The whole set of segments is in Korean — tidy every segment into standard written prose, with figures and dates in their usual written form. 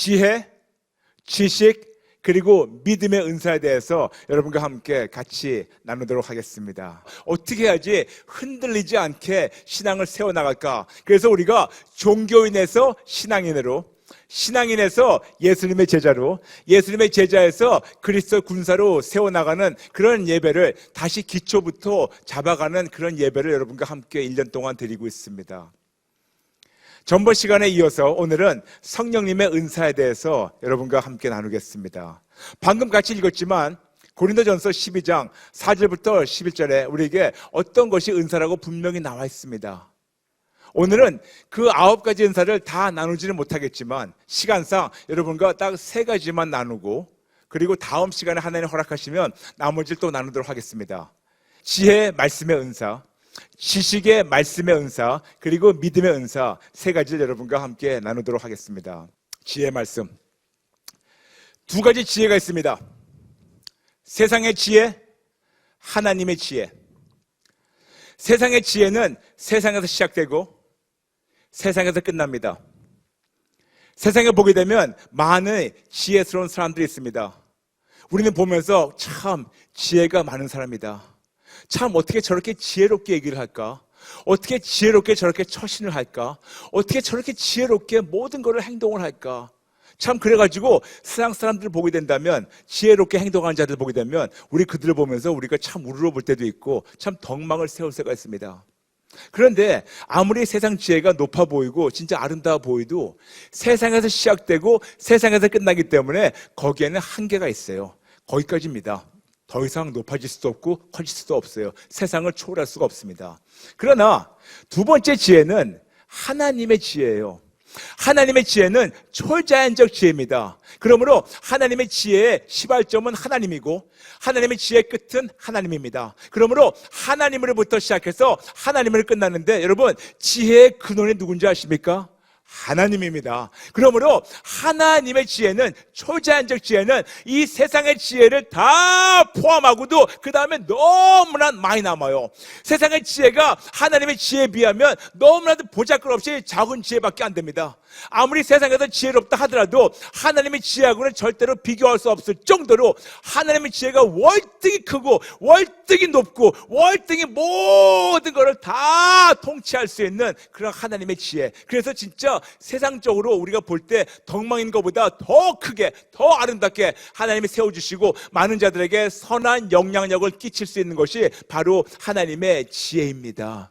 지혜, 지식, 그리고 믿음의 은사에 대해서 여러분과 함께 같이 나누도록 하겠습니다. 어떻게 해야지 흔들리지 않게 신앙을 세워나갈까? 그래서 우리가 종교인에서 신앙인으로, 신앙인에서 예수님의 제자로, 예수님의 제자에서 그리스도 군사로 세워나가는 그런 예배를 다시 기초부터 잡아가는 그런 예배를 여러분과 함께 1년 동안 드리고 있습니다. 전번 시간에 이어서 오늘은 성령님의 은사에 대해서 여러분과 함께 나누겠습니다. 방금 같이 읽었지만 고린도전서 12장 4절부터 11절에 우리에게 어떤 것이 은사라고 분명히 나와 있습니다. 오늘은 그 9가지 은사를 다 나누지는 못하겠지만 시간상 여러분과 딱 3가지만 나누고, 그리고 다음 시간에 하나님 허락하시면 나머지를 또 나누도록 하겠습니다. 지혜의 말씀의 은사, 지식의 말씀의 은사, 그리고 믿음의 은사, 3가지를 여러분과 함께 나누도록 하겠습니다. 지혜의 말씀, 2가지 지혜가 있습니다. 세상의 지혜, 하나님의 지혜. 세상의 지혜는 세상에서 시작되고 세상에서 끝납니다. 세상에 보게 되면 많은 지혜스러운 사람들이 있습니다. 우리는 보면서 참 지혜가 많은 사람이다, 참 어떻게 저렇게 지혜롭게 얘기를 할까? 어떻게 지혜롭게 저렇게 처신을 할까? 어떻게 저렇게 지혜롭게 모든 것을 행동을 할까? 참 그래가지고 세상 사람들을 보게 된다면, 지혜롭게 행동하는 자들을 보게 되면 우리 그들을 보면서 우리가 참 우러러 볼 때도 있고 참 덕망을 세울 때가 있습니다. 그런데 아무리 세상 지혜가 높아 보이고 진짜 아름다워 보이도 세상에서 시작되고 세상에서 끝나기 때문에 거기에는 한계가 있어요. 거기까지입니다. 더 이상 높아질 수도 없고 커질 수도 없어요. 세상을 초월할 수가 없습니다. 그러나 2번째 지혜는 하나님의 지혜예요. 하나님의 지혜는 초자연적 지혜입니다. 그러므로 하나님의 지혜의 시발점은 하나님이고 하나님의 지혜의 끝은 하나님입니다. 그러므로 하나님으로부터 시작해서 하나님으로 끝나는데, 여러분 지혜의 근원이 누군지 아십니까? 하나님입니다. 그러므로 하나님의 지혜는, 초자연적 지혜는 이 세상의 지혜를 다 포함하고도 그 다음에 너무나 많이 남아요. 세상의 지혜가 하나님의 지혜에 비하면 너무나도 보잘것없이 작은 지혜밖에 안 됩니다. 아무리 세상에서 지혜롭다 하더라도 하나님의 지혜하고는 절대로 비교할 수 없을 정도로 하나님의 지혜가 월등히 크고 월등히 높고 월등히 모든 것을 다 통치할 수 있는 그런 하나님의 지혜. 그래서 진짜 세상적으로 우리가 볼 때 덕망인 것보다 더 크게, 더 아름답게 하나님이 세워주시고 많은 자들에게 선한 영향력을 끼칠 수 있는 것이 바로 하나님의 지혜입니다.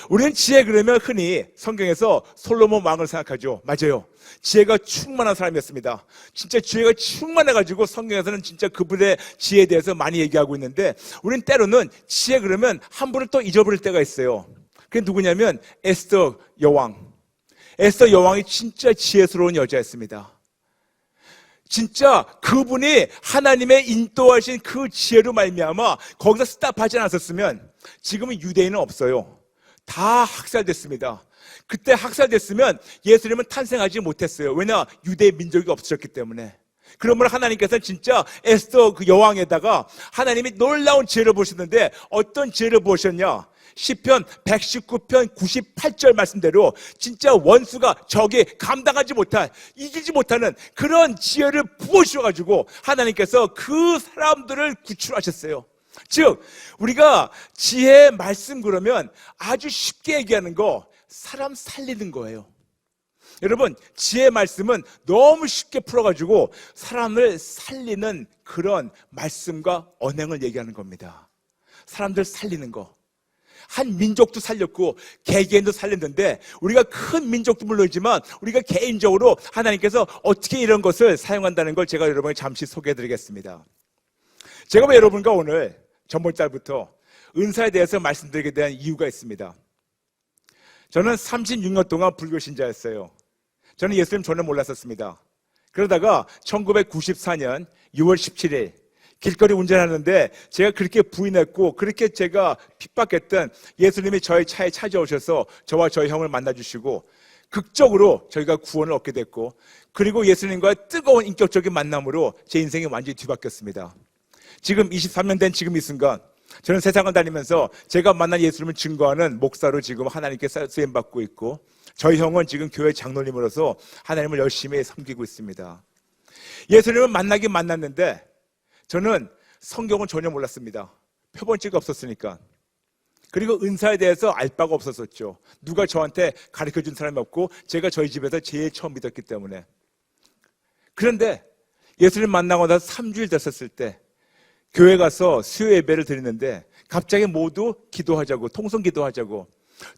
우리는 지혜 그러면 흔히 성경에서 솔로몬 왕을 생각하죠. 맞아요. 지혜가 충만한 사람이었습니다. 진짜 지혜가 충만해가지고 성경에서는 진짜 그분의 지혜에 대해서 많이 얘기하고 있는데, 우리는 때로는 지혜 그러면 한 분을 또 잊어버릴 때가 있어요. 그게 누구냐면 에스더 여왕. 에스더 여왕이 진짜 지혜스러운 여자였습니다. 진짜 그분이 하나님의 인도하신 그 지혜로 말미암아 거기서 스탑하지 않았었으면 지금은 유대인은 없어요. 다 학살됐습니다. 그때 학살됐으면 예수님은 탄생하지 못했어요. 왜냐? 유대 민족이 없으셨기 때문에. 그러므로 하나님께서는 진짜 에스더 그 여왕에다가 하나님이 놀라운 지혜를 보셨는데, 어떤 지혜를 보셨냐? 시편 119편 98절 말씀대로 진짜 원수가, 적이 감당하지 못할, 이기지 못하는 그런 지혜를 부어주셔가지고 하나님께서 그 사람들을 구출하셨어요. 즉 우리가 지혜의 말씀 그러면 아주 쉽게 얘기하는 거, 사람 살리는 거예요. 여러분 지혜의 말씀은 너무 쉽게 풀어가지고 사람을 살리는 그런 말씀과 언행을 얘기하는 겁니다. 사람들 살리는 거, 한 민족도 살렸고 개개인도 살렸는데, 우리가 큰 민족도 물론이지만 우리가 개인적으로 하나님께서 어떻게 이런 것을 사용한다는 걸 제가 여러분에게 잠시 소개해드리겠습니다. 제가 왜 여러분과 오늘 전번 달부터 은사에 대해서 말씀드리게 된 이유가 있습니다. 저는 36년 동안 불교 신자였어요. 저는 예수님 전혀 몰랐었습니다. 그러다가 1994년 6월 17일 길거리 운전하는데 제가 그렇게 부인했고 그렇게 제가 핍박했던 예수님이 저의 차에 찾아오셔서 저와 저희 형을 만나주시고 극적으로 저희가 구원을 얻게 됐고, 그리고 예수님과의 뜨거운 인격적인 만남으로 제 인생이 완전히 뒤바뀌었습니다. 지금 23년 된 지금 이 순간 저는 세상을 다니면서 제가 만난 예수님을 증거하는 목사로 지금 하나님께 쓰임받고 있고, 저희 형은 지금 교회 장로님으로서 하나님을 열심히 섬기고 있습니다. 예수님을 만나긴 만났는데 저는 성경은 전혀 몰랐습니다. 표본지가 없었으니까. 그리고 은사에 대해서 알 바가 없었었죠. 누가 저한테 가르쳐준 사람이 없고 제가 저희 집에서 제일 처음 믿었기 때문에. 그런데 예수님 만나고 나서 3주일 됐었을 때 교회 가서 수요 예배를 드리는데 갑자기 모두 기도하자고, 통성 기도하자고.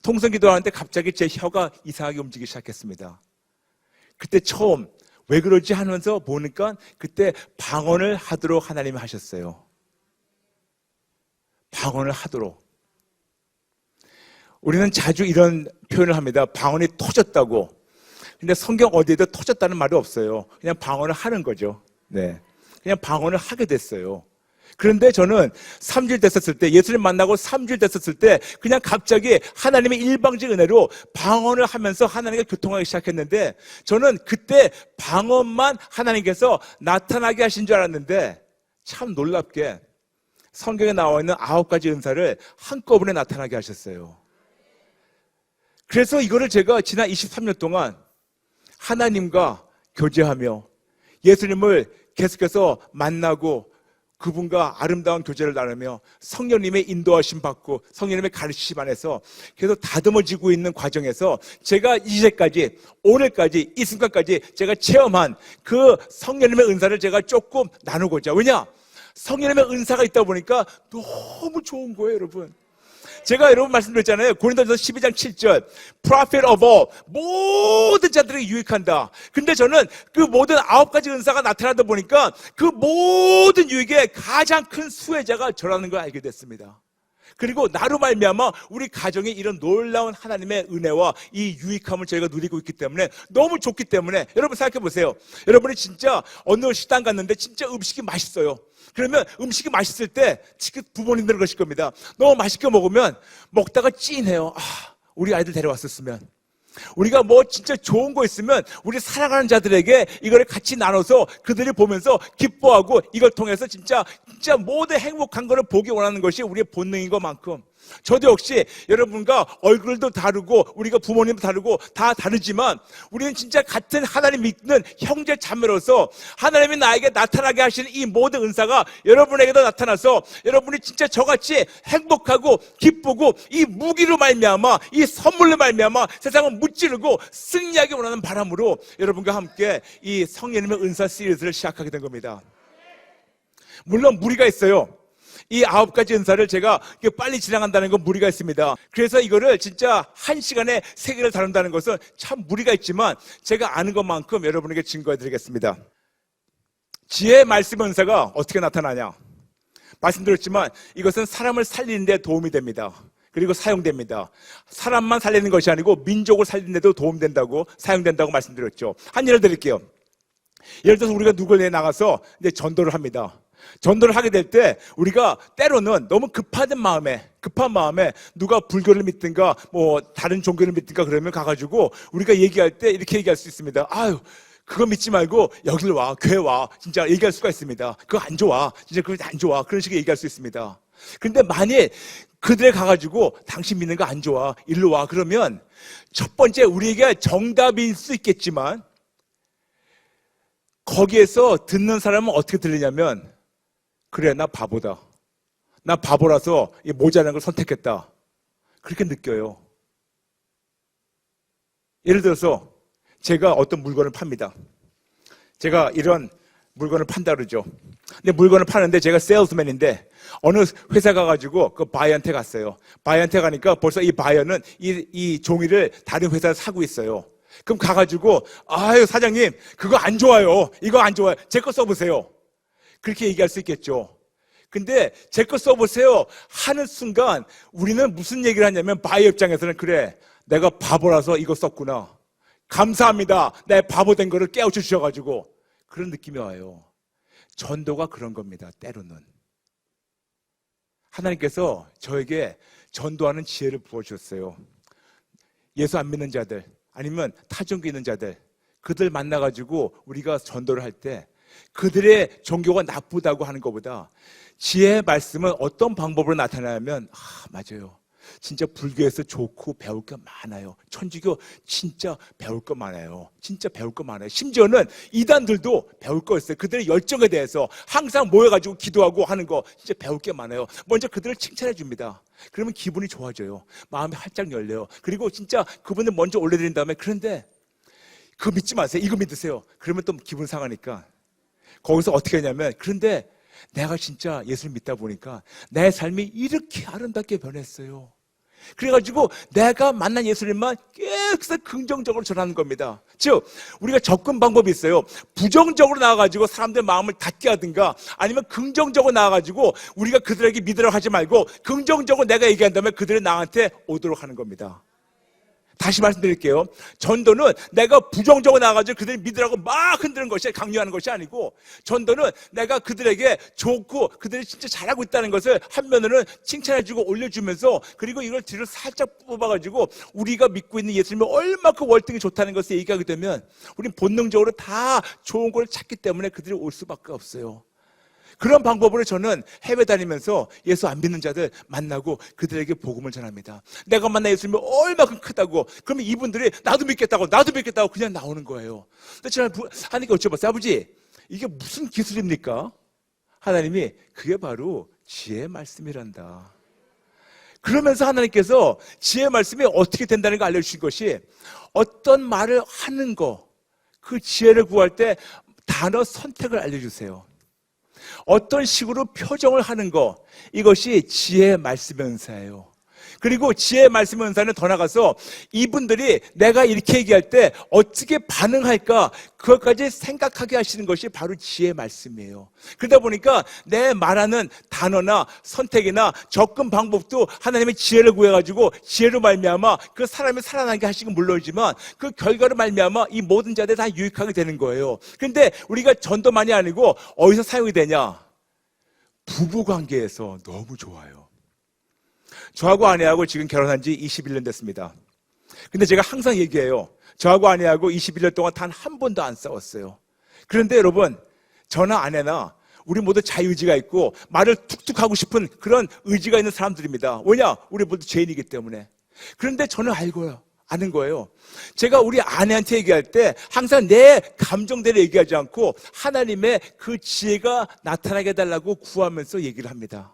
통성 기도하는데 갑자기 제 혀가 이상하게 움직이기 시작했습니다. 그때 처음 왜 그러지 하면서 보니까 그때 방언을 하도록 하나님이 하셨어요. 방언을 하도록. 우리는 자주 이런 표현을 합니다. 방언이 터졌다고. 근데 성경 어디에도 터졌다는 말이 없어요. 그냥 방언을 하는 거죠. 네. 그냥 방언을 하게 됐어요. 그런데 저는 3주일 됐었을 때, 예수님 만나고 3주일 됐었을 때 그냥 갑자기 하나님의 일방적 은혜로 방언을 하면서 하나님과 교통하기 시작했는데, 저는 그때 방언만 하나님께서 나타나게 하신 줄 알았는데 참 놀랍게 성경에 나와 있는 9가지 은사를 한꺼번에 나타나게 하셨어요. 그래서 이거를 제가 지난 23년 동안 하나님과 교제하며 예수님을 계속해서 만나고 그분과 아름다운 교제를 나누며 성령님의 인도하심 받고 성령님의 가르치심 안에서 계속 다듬어지고 있는 과정에서 제가 이제까지, 오늘까지, 이 순간까지 제가 체험한 그 성령님의 은사를 제가 조금 나누고자. 왜냐? 성령님의 은사가 있다 보니까 너무 좋은 거예요, 여러분. 제가 여러분 말씀드렸잖아요. 고린도전서 12장 7절 Prophet of all, 모든 자들에게 유익한다. 근데 저는 그 모든 9가지 은사가 나타나다 보니까 그 모든 유익의 가장 큰 수혜자가 저라는 걸 알게 됐습니다. 그리고 나로 말미암아 우리 가정에 이런 놀라운 하나님의 은혜와 이 유익함을 저희가 누리고 있기 때문에, 너무 좋기 때문에, 여러분 생각해 보세요. 여러분이 진짜 어느 식당 갔는데 진짜 음식이 맛있어요. 그러면 음식이 맛있을 때 부모님들은 그러실 겁니다. 너무 맛있게 먹으면 먹다가 찐해요. 우리 아이들 데려왔었으면, 우리가 뭐 진짜 좋은 거 있으면 우리 사랑하는 자들에게 이걸 같이 나눠서 그들이 보면서 기뻐하고 이걸 통해서 진짜 모든 행복한 거를 보기 원하는 것이 우리의 본능인 것만큼, 저도 역시 여러분과 얼굴도 다르고 우리가 부모님도 다르고 다 다르지만 우리는 진짜 같은 하나님 믿는 형제 자매로서 하나님이 나에게 나타나게 하시는 이 모든 은사가 여러분에게도 나타나서 여러분이 진짜 저같이 행복하고 기쁘고 이 무기로 말미암아, 이 선물로 말미암아 세상을 무찌르고 승리하기 원하는 바람으로 여러분과 함께 이 성령님의 은사 시리즈를 시작하게 된 겁니다. 물론 무리가 있어요. 이 9가지 은사를 제가 빨리 지나간다는 건 무리가 있습니다. 그래서 이거를 진짜 1시간에 3개를 다룬다는 것은 참 무리가 있지만 제가 아는 것만큼 여러분에게 증거해 드리겠습니다. 지혜의 말씀 은사가 어떻게 나타나냐? 말씀드렸지만 이것은 사람을 살리는 데 도움이 됩니다. 그리고 사용됩니다. 사람만 살리는 것이 아니고 민족을 살리는 데도 도움된다고, 사용된다고 말씀드렸죠. 한 예를 드릴게요. 예를 들어서 우리가 누굴 나가서 이제 전도를 합니다. 전도를 하게 될 때 우리가 때로는 너무 급한 마음에 누가 불교를 믿든가 뭐 다른 종교를 믿든가 그러면 가가지고 우리가 얘기할 때 이렇게 얘기할 수 있습니다. 아유, 그거 믿지 말고 여길 와, 교회 와. 진짜 얘기할 수가 있습니다. 그거 안 좋아. 진짜 그거 안 좋아. 그런 식으로 얘기할 수 있습니다. 근데 만약 그들에 가가지고 당신 믿는 거 안 좋아, 일로 와. 그러면 첫 번째 우리에게 정답일 수 있겠지만 거기에서 듣는 사람은 어떻게 들리냐면, 그래, 나 바보다. 나 바보라서 이 모자란 걸 선택했다. 그렇게 느껴요. 예를 들어서 제가 어떤 물건을 팝니다. 제가 이런 물건을 판다 그러죠. 근데 물건을 파는데 제가 세일즈맨인데 어느 회사 가가지고 그 바이한테 갔어요. 바이한테 가니까 벌써 이 바이어는 이 종이를 다른 회사에 사고 있어요. 그럼 가가지고, 아유, 사장님, 그거 안 좋아요. 이거 안 좋아요. 제 거 써보세요. 그렇게 얘기할 수 있겠죠. 근데 제 거 써보세요 하는 순간 우리는 무슨 얘기를 하냐면, 바이어 입장에서는, 그래, 내가 바보라서 이거 썼구나. 감사합니다. 내 바보 된 거를 깨우쳐 주셔가지고. 그런 느낌이 와요. 전도가 그런 겁니다. 때로는. 하나님께서 저에게 전도하는 지혜를 부어주셨어요. 예수 안 믿는 자들, 아니면 타종교 있는 자들, 그들 만나가지고 우리가 전도를 할 때 그들의 종교가 나쁘다고 하는 것보다 지혜의 말씀은 어떤 방법으로 나타나냐면 맞아요. 진짜 불교에서 좋고 배울 게 많아요. 천주교 진짜 배울 거 많아요. 진짜 배울 거 많아요. 심지어는 이단들도 배울 거 있어요. 그들의 열정에 대해서 항상 모여가지고 기도하고 하는 거 진짜 배울 게 많아요. 먼저 그들을 칭찬해 줍니다. 그러면 기분이 좋아져요. 마음이 활짝 열려요. 그리고 진짜 그분을 먼저 올려드린 다음에 그런데 그거 믿지 마세요. 이거 믿으세요. 그러면 또 기분 상하니까 거기서 어떻게 하냐면 그런데 내가 진짜 예수를 믿다 보니까 내 삶이 이렇게 아름답게 변했어요. 그래가지고 내가 만난 예수님만 계속 긍정적으로 전하는 겁니다. 즉 우리가 접근 방법이 있어요. 부정적으로 나와가지고 사람들 마음을 닫게 하든가 아니면 긍정적으로 나와가지고 우리가 그들에게 믿으라고 하지 말고 긍정적으로 내가 얘기한다면 그들이 나한테 오도록 하는 겁니다. 다시 말씀드릴게요. 전도는 내가 부정적으로 나가지고 그들이 믿으라고 막 흔드는 것이 강요하는 것이 아니고 전도는 내가 그들에게 좋고 그들이 진짜 잘하고 있다는 것을 한면으로는 칭찬해주고 올려주면서 그리고 이걸 뒤로 살짝 뽑아가지고 우리가 믿고 있는 예수님이 얼마큼 월등히 좋다는 것을 얘기하게 되면 우리는 본능적으로 다 좋은 걸 찾기 때문에 그들이 올 수밖에 없어요. 그런 방법으로 저는 해외 다니면서 예수 안 믿는 자들 만나고 그들에게 복음을 전합니다. 내가 만난 예수님이 얼마큼 크다고. 그러면 이분들이 나도 믿겠다고 그냥 나오는 거예요. 근데 제가 하나님께 여쭤봤어요. 아버지 이게 무슨 기술입니까? 하나님이 그게 바로 지혜의 말씀이란다. 그러면서 하나님께서 지혜의 말씀이 어떻게 된다는 걸 알려주신 것이 어떤 말을 하는 거, 그 지혜를 구할 때 단어 선택을 알려주세요. 어떤 식으로 표정을 하는 거, 이것이 지혜의 말씀의 은사예요. 그리고 지혜의 말씀의 은사는 더 나가서 이분들이 내가 이렇게 얘기할 때 어떻게 반응할까 그것까지 생각하게 하시는 것이 바로 지혜의 말씀이에요. 그러다 보니까 내 말하는 단어나 선택이나 접근 방법도 하나님의 지혜를 구해가지고 지혜로 말미암아 그 사람이 살아나게 하시는 건 물론이지만 그 결과로 말미암아 이 모든 자들이 다 유익하게 되는 거예요. 그런데 우리가 전도만이 아니고 어디서 사용이 되냐? 부부관계에서 너무 좋아요. 저하고 아내하고 지금 결혼한 지 21년 됐습니다. 근데 제가 항상 얘기해요. 저하고 아내하고 21년 동안 단 한 번도 안 싸웠어요. 그런데 여러분, 저나 아내나 우리 모두 자유의지가 있고 말을 툭툭 하고 싶은 그런 의지가 있는 사람들입니다. 왜냐? 우리 모두 죄인이기 때문에. 그런데 저는 아는 거예요. 제가 우리 아내한테 얘기할 때 항상 내 감정대로 얘기하지 않고 하나님의 그 지혜가 나타나게 해달라고 구하면서 얘기를 합니다.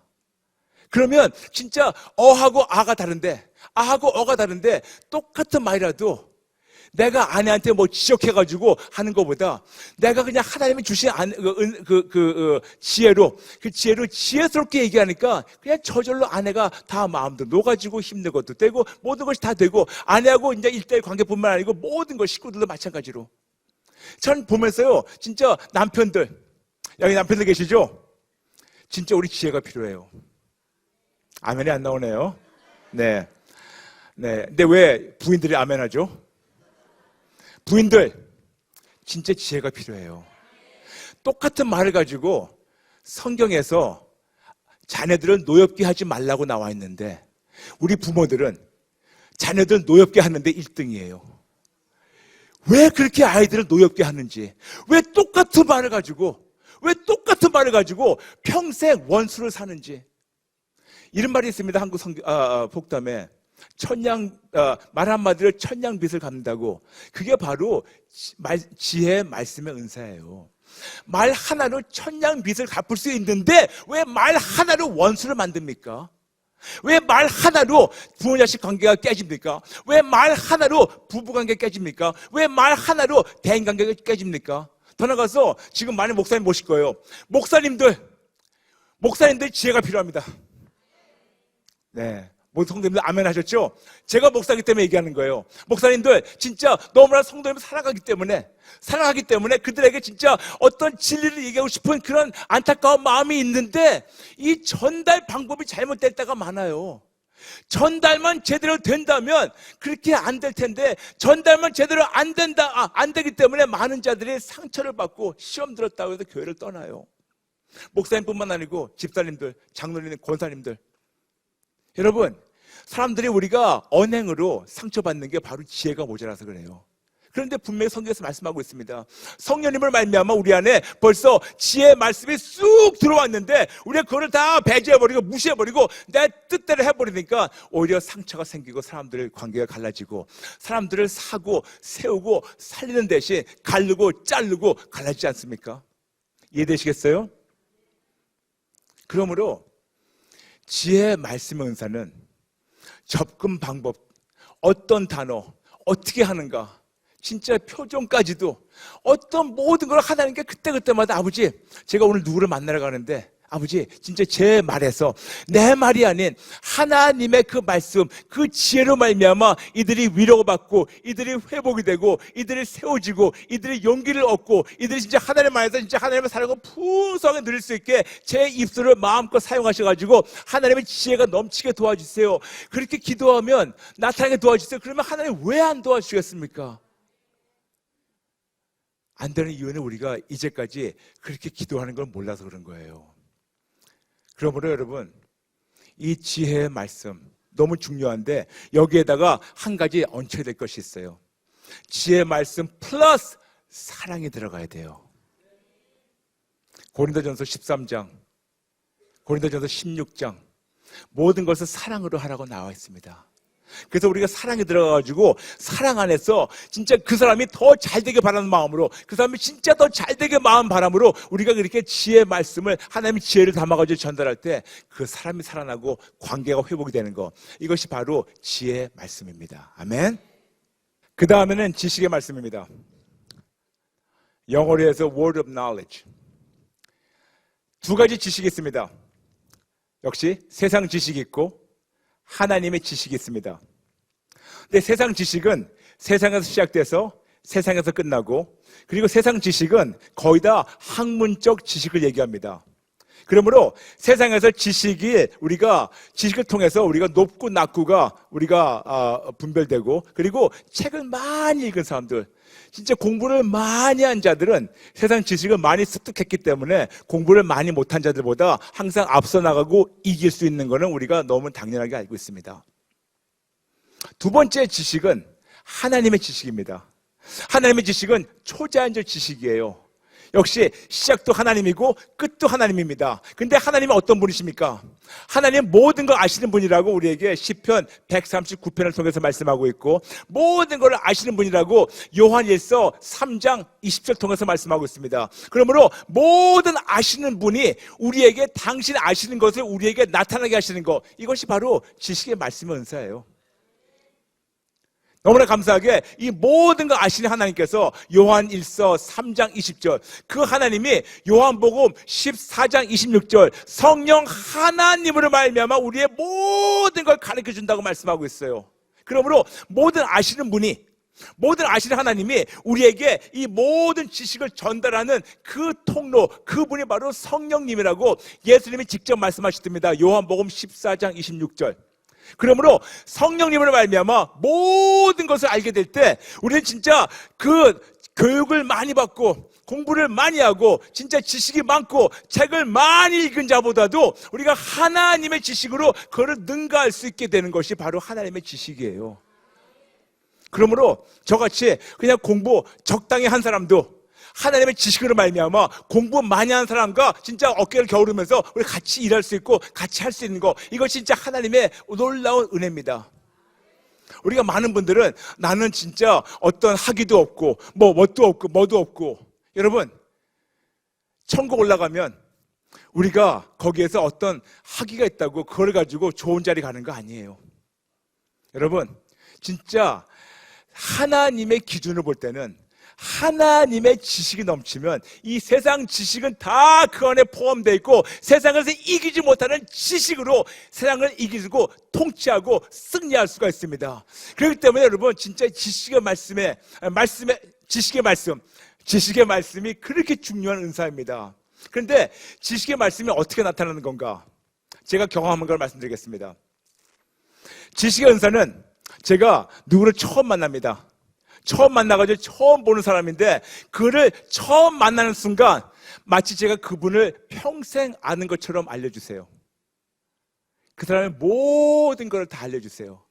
그러면 진짜 어하고 아가 다른데 아하고 어가 다른데 똑같은 말이라도 내가 아내한테 뭐 지적해가지고 하는 것보다 내가 그냥 하나님이 주신 지혜로 그 지혜로 지혜스럽게 얘기하니까 그냥 저절로 아내가 다 마음도 녹아지고 힘든 것도 되고 모든 것이 다 되고 아내하고 이제 일대일 관계뿐만 아니고 모든 것 식구들도 마찬가지로 전 보면서요 진짜 남편들 여기 남편들 계시죠? 진짜 우리 지혜가 필요해요. 아멘이 안 나오네요. 네. 근데 왜 부인들이 아멘하죠? 부인들, 진짜 지혜가 필요해요. 똑같은 말을 가지고 성경에서 자녀들을 노엽게 하지 말라고 나와 있는데 우리 부모들은 자녀들 노엽게 하는데 1등이에요. 왜 그렇게 아이들을 노엽게 하는지, 왜 똑같은 말을 가지고 평생 원수를 사는지. 이런 말이 있습니다. 한국 복담에 말 한마디로 천냥빚을 갚는다고. 그게 바로 지혜의 말씀의 은사예요. 말 하나로 천냥빚을 갚을 수 있는데 왜 말 하나로 원수를 만듭니까? 왜 말 하나로 부모 자식 관계가 깨집니까? 왜 말 하나로 부부 관계가 깨집니까? 왜 말 하나로 대인 관계가 깨집니까? 더 나가서 지금 많은 목사님 모실 거예요. 목사님들 지혜가 필요합니다. 네. 모든 성도님들 아멘 하셨죠? 제가 목사이기 때문에 얘기하는 거예요. 목사님들 진짜 너무나 성도님을 사랑하기 때문에 그들에게 진짜 어떤 진리를 얘기하고 싶은 그런 안타까운 마음이 있는데 이 전달 방법이 잘못될 때가 많아요. 전달만 제대로 된다면 그렇게 안 될 텐데 전달만 제대로 안 되기 때문에 많은 자들이 상처를 받고 시험 들었다고 해서 교회를 떠나요. 목사님뿐만 아니고 집사님들, 장로님, 권사님들. 여러분, 사람들이 우리가 언행으로 상처받는 게 바로 지혜가 모자라서 그래요. 그런데 분명히 성경에서 말씀하고 있습니다. 성령님을 말미암아 우리 안에 벌써 지혜의 말씀이 쑥 들어왔는데 우리가 그걸 다 배제해버리고 무시해버리고 내 뜻대로 해버리니까 오히려 상처가 생기고 사람들의 관계가 갈라지고 사람들을 사고 세우고 살리는 대신 가르고 자르고 갈라지지 않습니까? 이해되시겠어요? 그러므로 지혜의 말씀의 은사는 접근 방법, 어떤 단어, 어떻게 하는가, 진짜 표정까지도 어떤 모든 걸 하나님께 그때그때마다 아버지, 제가 오늘 누구를 만나러 가는데 아버지, 진짜 제 말에서 내 말이 아닌 하나님의 그 말씀, 그 지혜로 말미암아 이들이 위로가 받고 이들이 회복이 되고 이들이 세워지고 이들이 용기를 얻고 이들이 진짜 하나님 안에서 진짜 하나님의 사랑을 풍성하게 누릴 수 있게 제 입술을 마음껏 사용하셔가지고 하나님의 지혜가 넘치게 도와주세요. 그렇게 기도하면 나타나게 도와주세요. 그러면 하나님 왜 안 도와주시겠습니까? 안 되는 이유는 우리가 이제까지 그렇게 기도하는 걸 몰라서 그런 거예요. 그러므로 여러분, 이 지혜의 말씀 너무 중요한데 여기에다가 한 가지 얹혀야 될 것이 있어요. 지혜의 말씀 플러스 사랑이 들어가야 돼요. 고린도전서 13장, 고린도전서 16장 모든 것을 사랑으로 하라고 나와 있습니다. 그래서 우리가 사랑에 들어가가지고 사랑 안에서 진짜 그 사람이 더 잘되게 바라는 마음으로 그 사람이 진짜 더 잘되게 마음 바람으로 우리가 그렇게 지혜의 말씀을 하나님의 지혜를 담아가지고 전달할 때 그 사람이 살아나고 관계가 회복이 되는 거, 이것이 바로 지혜의 말씀입니다. 아멘. 그 다음에는 지식의 말씀입니다. 영어로 해서 word of knowledge. 두 가지 지식이 있습니다. 역시 세상 지식이 있고 하나님의 지식이 있습니다. 근데 세상 지식은 세상에서 시작돼서 세상에서 끝나고, 그리고 세상 지식은 거의 다 학문적 지식을 얘기합니다. 그러므로 세상에서 우리가 지식을 통해서 우리가 높고 낮고가 우리가 분별되고, 그리고 책을 많이 읽은 사람들, 진짜 공부를 많이 한 자들은 세상 지식을 많이 습득했기 때문에 공부를 많이 못한 자들보다 항상 앞서 나가고 이길 수 있는 것은 우리가 너무 당연하게 알고 있습니다. 두 번째 지식은 하나님의 지식입니다. 하나님의 지식은 초자연적 지식이에요. 역시 시작도 하나님이고 끝도 하나님입니다. 근데 하나님은 어떤 분이십니까? 하나님 모든 걸 아시는 분이라고 우리에게 시편 139편을 통해서 말씀하고 있고, 모든 걸 아시는 분이라고 요한일서 3장 20절 통해서 말씀하고 있습니다. 그러므로 모든 아시는 분이 우리에게 당신 아시는 것을 우리에게 나타나게 하시는 것, 이것이 바로 지식의 말씀의 은사예요. 너무나 감사하게 이 모든 걸 아시는 하나님께서 요한일서 3장 20절, 그 하나님이 요한복음 14장 26절 성령 하나님으로 말미암아 우리의 모든 걸 가르쳐 준다고 말씀하고 있어요. 그러므로 모든 아시는 분이, 모든 아시는 하나님이 우리에게 이 모든 지식을 전달하는 그 통로, 그분이 바로 성령님이라고 예수님이 직접 말씀하셨습니다. 요한복음 14장 26절. 그러므로 성령님으로 말미암아 모든 것을 알게 될 때 우리는 진짜 그 교육을 많이 받고 공부를 많이 하고 진짜 지식이 많고 책을 많이 읽은 자보다도 우리가 하나님의 지식으로 그를 능가할 수 있게 되는 것이 바로 하나님의 지식이에요. 그러므로 저같이 그냥 공부 적당히 한 사람도 하나님의 지식으로 말미암아 공부 많이 한 사람과 진짜 어깨를 겨루면서 우리 같이 일할 수 있고 같이 할 수 있는 거, 이거 진짜 하나님의 놀라운 은혜입니다. 우리가 많은 분들은 나는 진짜 어떤 학위도 없고 뭣도 없고 뭐도 없고, 여러분 천국 올라가면 우리가 거기에서 어떤 학위가 있다고 그걸 가지고 좋은 자리 가는 거 아니에요. 여러분 진짜 하나님의 기준을 볼 때는 하나님의 지식이 넘치면 이 세상 지식은 다 그 안에 포함되어 있고 세상에서 이기지 못하는 지식으로 세상을 이기고 통치하고 승리할 수가 있습니다. 그렇기 때문에 여러분 진짜 지식의 말씀이 그렇게 중요한 은사입니다. 그런데 지식의 말씀이 어떻게 나타나는 건가? 제가 경험한 걸 말씀드리겠습니다. 지식의 은사는 제가 누구를 처음 만납니다. 처음 만나가지고 처음 보는 사람인데 그를 처음 만나는 순간 마치 제가 그분을 평생 아는 것처럼 알려주세요. 그 사람의 모든 걸 다 알려주세요.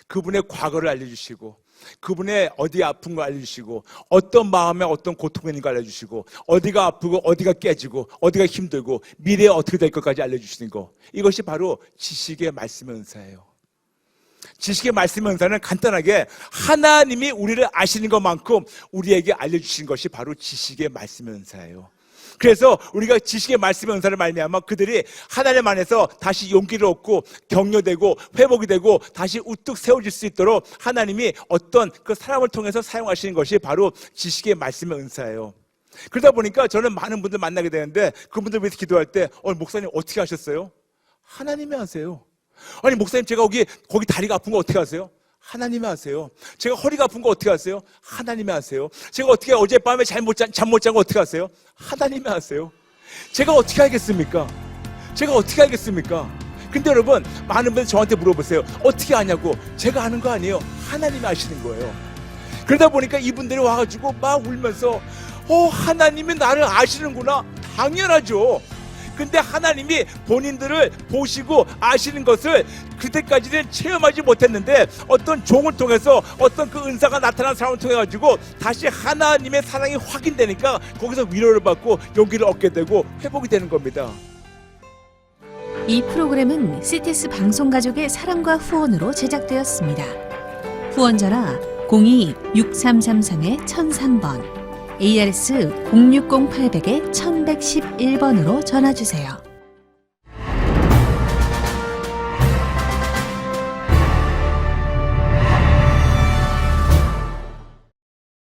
그분의 과거를 알려주시고 그분의 어디 아픈 거 알려주시고 어떤 마음에 어떤 고통이 있는 거 알려주시고 어디가 아프고 어디가 깨지고 어디가 힘들고 미래에 어떻게 될 것까지 알려주시는 거, 이것이 바로 지식의 말씀의 은사예요. 지식의 말씀의 은사는 간단하게 하나님이 우리를 아시는 것만큼 우리에게 알려주신 것이 바로 지식의 말씀의 은사예요. 그래서 우리가 지식의 말씀의 은사를 말미암아 그들이 하나님 안에서 다시 용기를 얻고 격려되고 회복이 되고 다시 우뚝 세워질 수 있도록 하나님이 어떤 그 사람을 통해서 사용하시는 것이 바로 지식의 말씀의 은사예요. 그러다 보니까 저는 많은 분들 만나게 되는데 그분들 위해서 기도할 때 목사님 어떻게 하셨어요? 하나님이 하세요. 아니 목사님 제가 거기 다리가 아픈 거 어떻게 하세요? 하나님이 하세요. 제가 허리가 아픈 거 어떻게 하세요? 하나님이 하세요. 제가 어떻게 어젯밤에 잠 못 잔 거 어떻게 하세요? 하나님이 하세요. 제가 어떻게 알겠습니까? 제가 어떻게 알겠습니까? 근데 여러분, 많은 분들 저한테 물어보세요. 어떻게 아냐고. 제가 아는 거 아니에요. 하나님이 아시는 거예요. 그러다 보니까 이분들이 와가지고 막 울면서 하나님이 나를 아시는구나. 당연하죠. 근데 하나님이 본인들을 보시고 아시는 것을 그때까지는 체험하지 못했는데 어떤 종을 통해서 어떤 그 은사가 나타난 사람을 통해 가지고 다시 하나님의 사랑이 확인되니까 거기서 위로를 받고 용기를 얻게 되고 회복이 되는 겁니다. 이 프로그램은 CTS 방송가족의 사랑과 후원으로 제작되었습니다. 후원 전화 02-6333-1003번, ARS 060-800-1111번으로 전화주세요.